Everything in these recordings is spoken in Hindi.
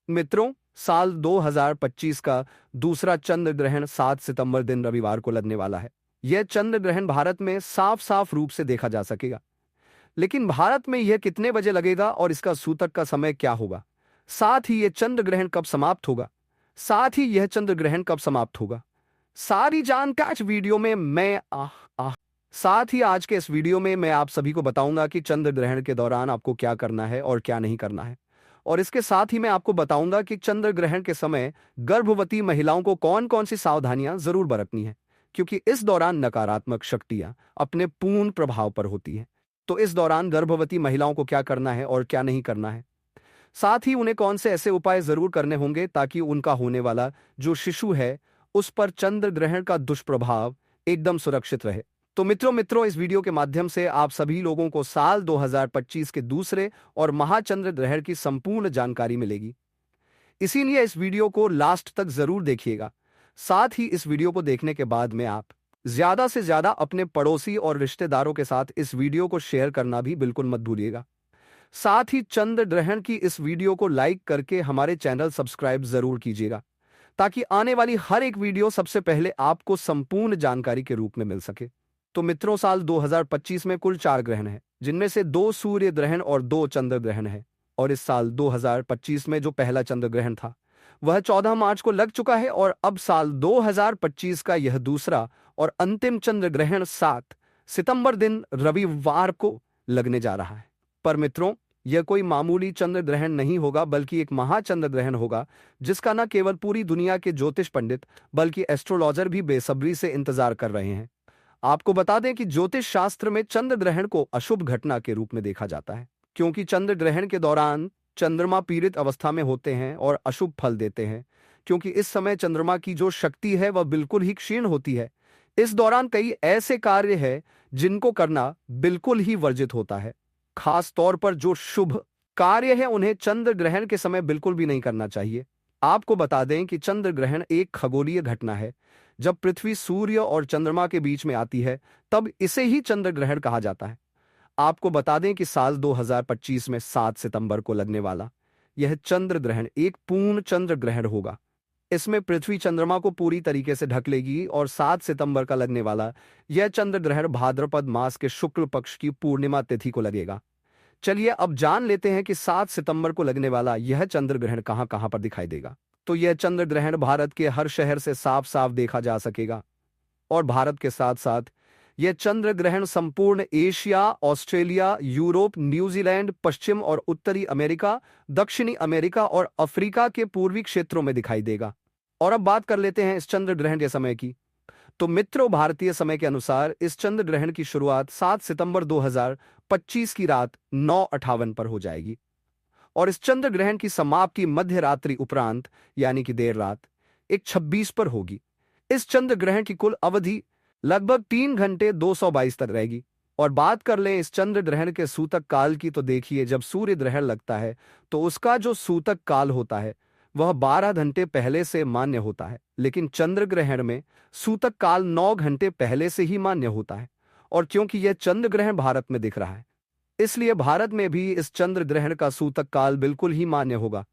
मित्रों, साल 2025 का दूसरा चंद्र ग्रहण 7 सितंबर दिन रविवार को लगने वाला है। यह चंद्र ग्रहण भारत में साफ साफ रूप से देखा जा सकेगा। लेकिन भारत में यह कितने बजे लगेगा और इसका सूतक का समय क्या होगा? साथ ही यह चंद्र ग्रहण कब समाप्त होगा? साथ ही यह चंद्र ग्रहण कब समाप्त होगा? सारी जानकारी इस वीडियो में मैं साथ ही आज के इस वीडियो में मैं आप सभी को बताऊंगा कि चंद्र ग्रहण के दौरान आपको क्या करना है और क्या नहीं करना है। और इसके साथ ही मैं आपको बताऊंगा कि चंद्र ग्रहण के समय गर्भवती महिलाओं को कौन कौन सी सावधानियां जरूर बरतनी है, क्योंकि इस दौरान नकारात्मक शक्तियां अपने पूर्ण प्रभाव पर होती हैं। तो इस दौरान गर्भवती महिलाओं को क्या करना है और क्या नहीं करना है, साथ ही उन्हें कौन से ऐसे उपाय जरूर करने होंगे ताकि उनका होने वाला जो शिशु है उस पर चंद्र ग्रहण का दुष्प्रभाव एकदम सुरक्षित रहे। तो मित्रों इस वीडियो के माध्यम से आप सभी लोगों को साल 2025 के दूसरे और महाचंद्र ग्रहण की संपूर्ण जानकारी मिलेगी। इसीलिए इस वीडियो को लास्ट तक जरूर देखिएगा। साथ ही इस वीडियो को देखने के बाद में आप ज्यादा से ज्यादा अपने पड़ोसी और रिश्तेदारों के साथ इस वीडियो को शेयर करना भी बिल्कुल मत भूलिएगा। साथ ही चंद्र ग्रहण की इस वीडियो को लाइक करके हमारे चैनल सब्सक्राइब जरूर कीजिएगा, ताकि आने वाली हर एक वीडियो सबसे पहले आपको संपूर्ण जानकारी के रूप में मिल सके। तो मित्रों, साल 2025 में कुल 4 ग्रहण हैं, जिनमें से 2 सूर्य ग्रहण और 2 चंद्र ग्रहण है। और इस साल 2025 में जो पहला चंद्र ग्रहण था वह 14 मार्च को लग चुका है, और अब साल 2025 का यह दूसरा और अंतिम चंद्र ग्रहण 7 सितंबर दिन रविवार को लगने जा रहा है। पर मित्रों, यह कोई मामूली चंद्र ग्रहण नहीं होगा, बल्कि एक महाचंद्र ग्रहण होगा, जिसका न केवल पूरी दुनिया के ज्योतिष पंडित बल्कि एस्ट्रोलॉजर भी बेसब्री से इंतजार कर रहे हैं। आपको बता दें कि ज्योतिष शास्त्र में चंद्र ग्रहण को अशुभ घटना के रूप में देखा जाता है, क्योंकि चंद्र ग्रहण के दौरान चंद्रमा पीड़ित अवस्था में होते हैं और अशुभ फल देते हैं, क्योंकि इस समय चंद्रमा की जो शक्ति है वह बिल्कुल ही क्षीण होती है। इस दौरान कई ऐसे कार्य हैं जिनको करना बिल्कुल ही वर्जित होता है। खास तौर पर जो शुभ कार्य है उन्हें चंद्र ग्रहण के समय बिल्कुल भी नहीं करना चाहिए। आपको बता दें कि चंद्र ग्रहण एक खगोलीय घटना है। जब पृथ्वी सूर्य और चंद्रमा के बीच में आती है तब इसे ही चंद्र ग्रहण कहा जाता है। आपको बता दें कि साल 2025 में 7 सितंबर को लगने वाला यह चंद्र ग्रहण एक पूर्ण चंद्र ग्रहण होगा। इसमें पृथ्वी चंद्रमा को पूरी तरीके से ढक लेगी, और 7 सितंबर का लगने वाला यह चंद्र ग्रहण भाद्रपद मास के शुक्ल पक्ष की पूर्णिमा तिथि को लगेगा। चलिए अब जान लेते हैं कि 7 सितंबर को लगने वाला यह चंद्र ग्रहण कहां कहां पर दिखाई देगा। तो यह चंद्र ग्रहण भारत के हर शहर से साफ साफ देखा जा सकेगा, और भारत के साथ साथ यह चंद्र ग्रहण संपूर्ण एशिया, ऑस्ट्रेलिया, यूरोप, न्यूजीलैंड, पश्चिम और उत्तरी अमेरिका, दक्षिणी अमेरिका और अफ्रीका के पूर्वी क्षेत्रों में दिखाई देगा। और अब बात कर लेते हैं इस चंद्र ग्रहण के समय की। तो मित्रों, भारतीय समय के अनुसार इस चंद्र ग्रहण की शुरुआत 7 सितंबर 2025 की रात 9:58 पर हो जाएगी, और इस चंद्र ग्रहण की समाप्ति मध्य रात्रि उपरांत यानी कि देर रात 1:26 पर होगी। इस चंद्र ग्रहण की कुल अवधि लगभग 3 घंटे 222 तक रहेगी। और बात कर लें इस चंद्र ग्रहण के सूतक काल की, तो देखिए, जब सूर्य ग्रहण लगता है तो उसका जो सूतक काल होता है वह 12 घंटे पहले से मान्य होता है, लेकिन चंद्र ग्रहण में सूतक काल 9 घंटे पहले से ही मान्य होता है। और क्योंकि यह चंद्र ग्रहण भारत में दिख रहा है, इसलिए भारत में भी इस चंद्र ग्रहण का सूतक काल बिल्कुल ही मान्य होगा।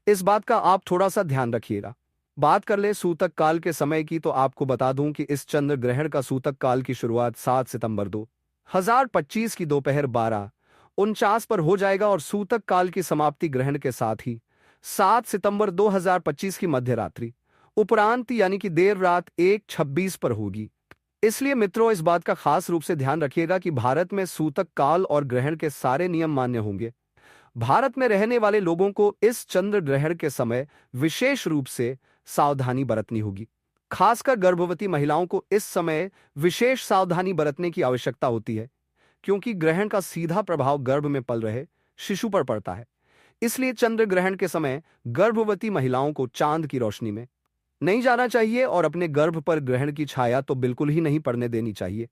इस बात का आप थोड़ा सा ध्यान रखिएगा। बात कर ले सूतक काल के समय की, तो आपको बता दूं कि इस चंद्र ग्रहण का सूतक काल की शुरुआत 7 सितंबर 2025 की दोपहर 12:49 पर हो जाएगा, और सूतक काल की समाप्ति ग्रहण के साथ ही 7 सितंबर 2025 की मध्य रात्रि उपरांत यानी कि देर रात 1:26 पर होगी। इसलिए मित्रों, इस बात का खास रूप से ध्यान रखिएगा कि भारत में सूतक काल और ग्रहण के सारे नियम मान्य होंगे। भारत में रहने वाले लोगों को इस चंद्र ग्रहण के समय विशेष रूप से सावधानी बरतनी होगी। खासकर गर्भवती महिलाओं को इस समय विशेष सावधानी बरतने की आवश्यकता होती है, क्योंकि ग्रहण का सीधा प्रभाव गर्भ में पल रहे शिशु पर पड़ता है। इसलिए चंद्र ग्रहण के समय गर्भवती महिलाओं को चांद की रोशनी में नहीं जाना चाहिए, और अपने गर्भ पर ग्रहण की छाया तो बिल्कुल ही नहीं पड़ने देनी चाहिए।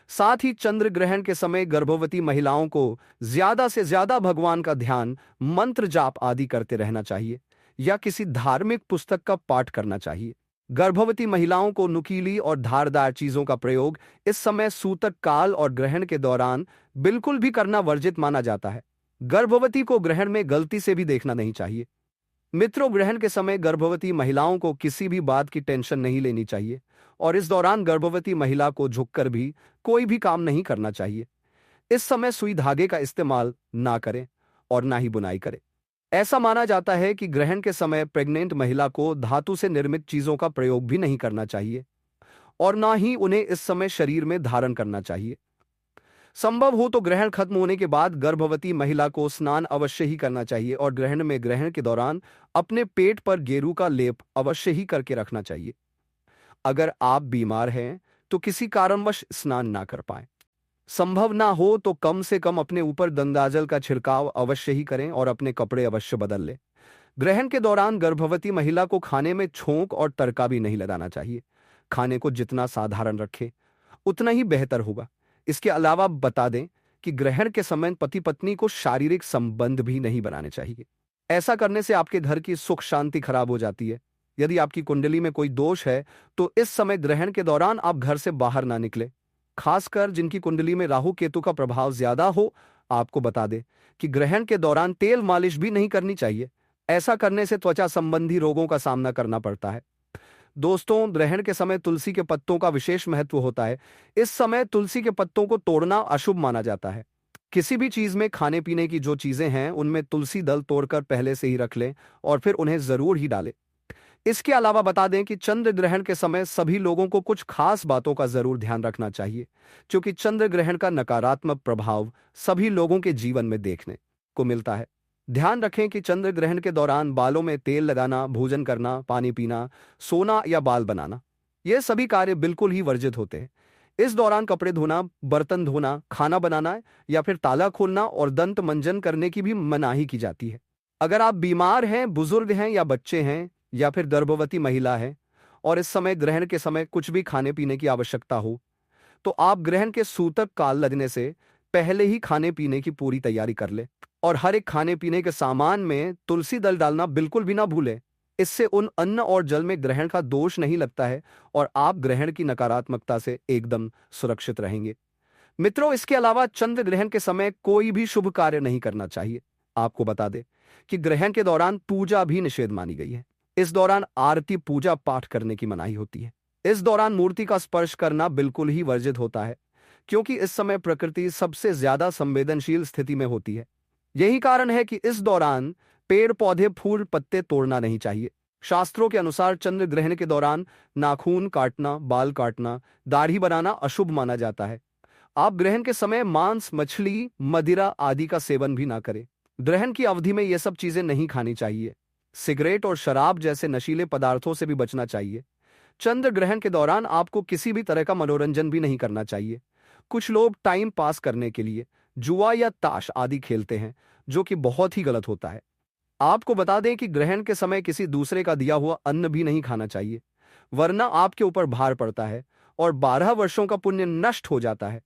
साथ ही चंद्र ग्रहण के समय गर्भवती महिलाओं को ज्यादा से ज्यादा भगवान का ध्यान, मंत्र जाप आदि करते रहना चाहिए, या किसी धार्मिक पुस्तक का पाठ करना चाहिए। गर्भवती महिलाओं को नुकीली और धारदार चीजों का प्रयोग इस समय सूतक काल और ग्रहण के दौरान बिल्कुल भी करना वर्जित माना जाता है। गर्भवती को ग्रहण में गलती से भी देखना नहीं चाहिए। मित्रों, ग्रहण के समय गर्भवती महिलाओं को किसी भी बात की टेंशन नहीं लेनी चाहिए और इस दौरान गर्भवती महिला को झुककर भी कोई भी काम नहीं करना चाहिए। इस समय सुई धागे का इस्तेमाल ना करें और ना ही बुनाई करें। ऐसा माना जाता है कि ग्रहण के समय प्रेग्नेंट महिला को धातु से निर्मित चीजों का प्रयोग भी नहीं करना चाहिए और ना ही उन्हें इस समय शरीर में धारण करना चाहिए। संभव हो तो ग्रहण खत्म होने के बाद गर्भवती महिला को स्नान अवश्य ही करना चाहिए और ग्रहण के दौरान अपने पेट पर गेरू का लेप अवश्य ही करके रखना चाहिए। अगर आप बीमार हैं तो किसी कारणवश स्नान ना कर पाए, संभव ना हो तो कम से कम अपने ऊपर गंगाजल का छिड़काव अवश्य ही करें और अपने कपड़े अवश्य बदल लें। ग्रहण के दौरान गर्भवती महिला को खाने में छोंक और तड़का भी नहीं लगाना चाहिए। खाने को जितना साधारण रखें उतना ही बेहतर होगा। इसके अलावा बता दें कि ग्रहण के समय पति पत्नी को शारीरिक संबंध भी नहीं बनाने चाहिए। ऐसा करने से आपके घर की सुख शांति खराब हो जाती है। यदि आपकी कुंडली में कोई दोष है तो इस समय ग्रहण के दौरान आप घर से बाहर ना निकले। खासकर जिनकी कुंडली में राहु केतु का प्रभाव ज्यादा हो, आपको बता दें कि ग्रहण के दौरान तेल मालिश भी नहीं करनी चाहिए। ऐसा करने से त्वचा संबंधी रोगों का सामना करना पड़ता है। दोस्तों, ग्रहण के समय तुलसी के पत्तों का विशेष महत्व होता है। इस समय तुलसी के पत्तों को तोड़ना अशुभ माना जाता है। किसी भी चीज में खाने पीने की जो चीजें हैं उनमें तुलसी दल तोड़कर पहले से ही रख लें और फिर उन्हें जरूर ही डालें। इसके अलावा बता दें कि चंद्र ग्रहण के समय सभी लोगों को कुछ खास बातों का जरूर ध्यान रखना चाहिए, क्योंकि चंद्र ग्रहण का नकारात्मक प्रभाव सभी लोगों के जीवन में देखने को मिलता है। ध्यान रखें कि चंद्र ग्रहण के दौरान बालों में तेल लगाना, भोजन करना, पानी पीना, सोना या बाल बनाना, ये सभी कार्य बिल्कुल ही वर्जित होते हैं। इस दौरान कपड़े धोना, बर्तन धोना, खाना बनाना या फिर ताला खोलना और दंत मंजन करने की भी मनाही की जाती है। अगर आप बीमार हैं, बुजुर्ग हैं या बच्चे हैं या फिर गर्भवती महिला है और इस समय ग्रहण के समय कुछ भी खाने पीने की आवश्यकता हो, तो आप ग्रहण के सूतक काल लगने से पहले ही खाने पीने की पूरी तैयारी कर ले और हर एक खाने पीने के सामान में तुलसी दल डालना बिल्कुल भी ना भूलें। इससे उन अन्न और जल में ग्रहण का दोष नहीं लगता है और आप ग्रहण की नकारात्मकता से एकदम सुरक्षित रहेंगे। मित्रों, इसके अलावा चंद्र ग्रहण के समय कोई भी शुभ कार्य नहीं करना चाहिए। आपको बता दें कि ग्रहण के दौरान पूजा भी निषेध मानी गई है। इस दौरान आरती पूजा पाठ करने की मनाही होती है। इस दौरान मूर्ति का स्पर्श करना बिल्कुल ही वर्जित होता है, क्योंकि इस समय प्रकृति सबसे ज्यादा संवेदनशील स्थिति में होती है। यही कारण है कि इस दौरान पेड़ पौधे फूल पत्ते तोड़ना नहीं चाहिए। शास्त्रों के अनुसार चंद्र ग्रहण के दौरान नाखून काटना, बाल काटना, दाढ़ी बनाना अशुभ माना जाता है। आप ग्रहण के समय मांस, मछली, मदिरा आदि का सेवन भी ना करें। ग्रहण की अवधि में ये सब चीजें नहीं खानी चाहिए। सिगरेट और शराब जैसे नशीले पदार्थों से भी बचना चाहिए। चंद्र ग्रहण के दौरान आपको किसी भी तरह का मनोरंजन भी नहीं करना चाहिए। कुछ लोग टाइम पास करने के लिए जुआ या ताश आदि खेलते हैं, जो कि बहुत ही गलत होता है। आपको बता दें कि ग्रहण के समय किसी दूसरे का दिया हुआ अन्न भी नहीं खाना चाहिए, वरना आपके ऊपर भार पड़ता है और 12 वर्षों का पुण्य नष्ट हो जाता है।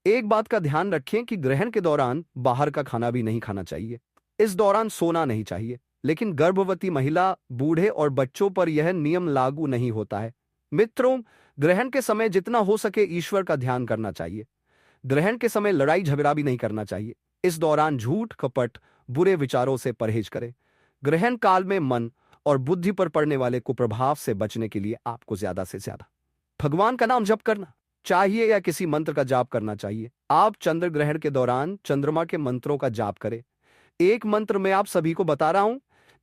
एक बात का ध्यान रखें कि ग्रहण के दौरान बाहर का खाना भी नहीं खाना चाहिए। इस दौरान सोना नहीं चाहिए, लेकिन गर्भवती महिला, बूढ़े और बच्चों पर यह नियम लागू नहीं होता है। मित्रों, ग्रहण के समय जितना हो सके ईश्वर का ध्यान करना चाहिए। ग्रहण के समय लड़ाई झगड़ा भी नहीं करना चाहिए। इस दौरान झूठ, कपट, बुरे विचारों से परहेज करें। ग्रहण काल में मन और बुद्धि पर पड़ने वाले कुप्रभाव से बचने के लिए आपको ज्यादा से ज्यादा भगवान का नाम जप करना चाहिए या किसी मंत्र का जाप करना चाहिए। आप चंद्र ग्रहण के दौरान चंद्रमा के मंत्रों का जाप करें। एक मंत्र मैं आप सभी को बता रहा हूं,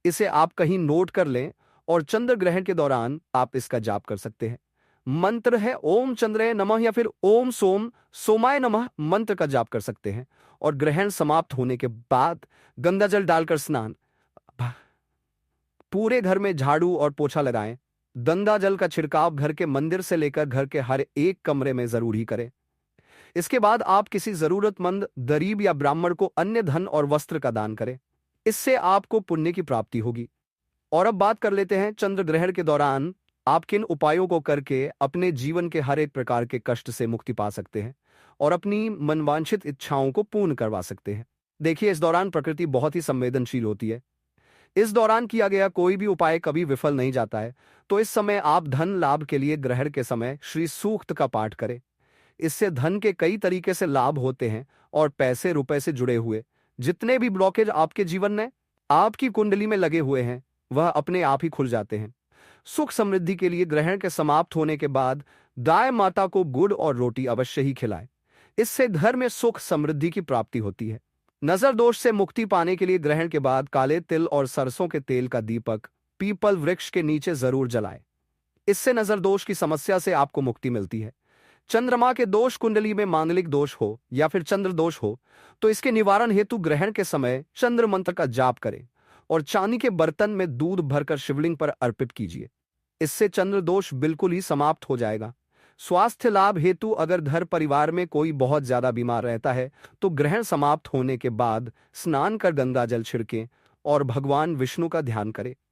इसे आप कहीं नोट कर लें और चंद्र ग्रहण के दौरान आप इसका जाप कर सकते हैं। मंत्र है ओम चंद्राय नमः या फिर ओम सोम सोमाय नमः। मंत्र का जाप कर सकते हैं और ग्रहण समाप्त होने के बाद गंगा जल डालकर स्नान, पूरे घर में झाड़ू और पोछा लगाएं। गंगा जल का छिड़काव घर के मंदिर से लेकर घर के हर एक कमरे में जरूर ही करें। इसके बाद आप किसी जरूरतमंद, गरीब या ब्राह्मण को अन्य धन और वस्त्र का दान करें। इससे आपको पुण्य की प्राप्ति होगी। और अब बात कर लेते हैं चंद्र ग्रहण के दौरान आप किन उपायों को करके अपने जीवन के हर एक प्रकार के कष्ट से मुक्ति पा सकते हैं और अपनी मनवांछित इच्छाओं को पूर्ण करवा सकते हैं। देखिए, इस दौरान प्रकृति बहुत ही संवेदनशील होती है। इस दौरान किया गया कोई भी उपाय कभी विफल नहीं जाता है। तो इस समय आप धन लाभ के लिए ग्रहण के समय श्री सूक्त का पाठ करें। इससे धन के कई तरीके से लाभ होते हैं और पैसे रुपए से जुड़े हुए जितने भी ब्लॉकेज आपके जीवन में आपकी कुंडली में लगे हुए हैं वह अपने आप ही खुल जाते हैं। सुख समृद्धि के लिए ग्रहण के समाप्त होने के बाद गाय माता को गुड़ और रोटी अवश्य ही खिलाएं। इससे घर में सुख समृद्धि की प्राप्ति होती है। नजर दोष से मुक्ति पाने के लिए ग्रहण के बाद काले तिल और सरसों के तेल का दीपक पीपल वृक्ष के नीचे जरूर जलाएं। इससे नजर दोष की समस्या से आपको मुक्ति मिलती है। चंद्रमा के दोष कुंडली में मांगलिक दोष हो या फिर चंद्र दोष हो तो इसके निवारण हेतु ग्रहण के समय चंद्र मंत्र का जाप करें और चांदी के बर्तन में दूध भरकर शिवलिंग पर अर्पित कीजिए। इससे चंद्र दोष बिल्कुल ही समाप्त हो जाएगा। स्वास्थ्य लाभ हेतु अगर घर परिवार में कोई बहुत ज्यादा बीमार रहता है तो ग्रहण समाप्त होने के बाद स्नान कर गंगा जल छिड़कें और भगवान विष्णु का ध्यान करें।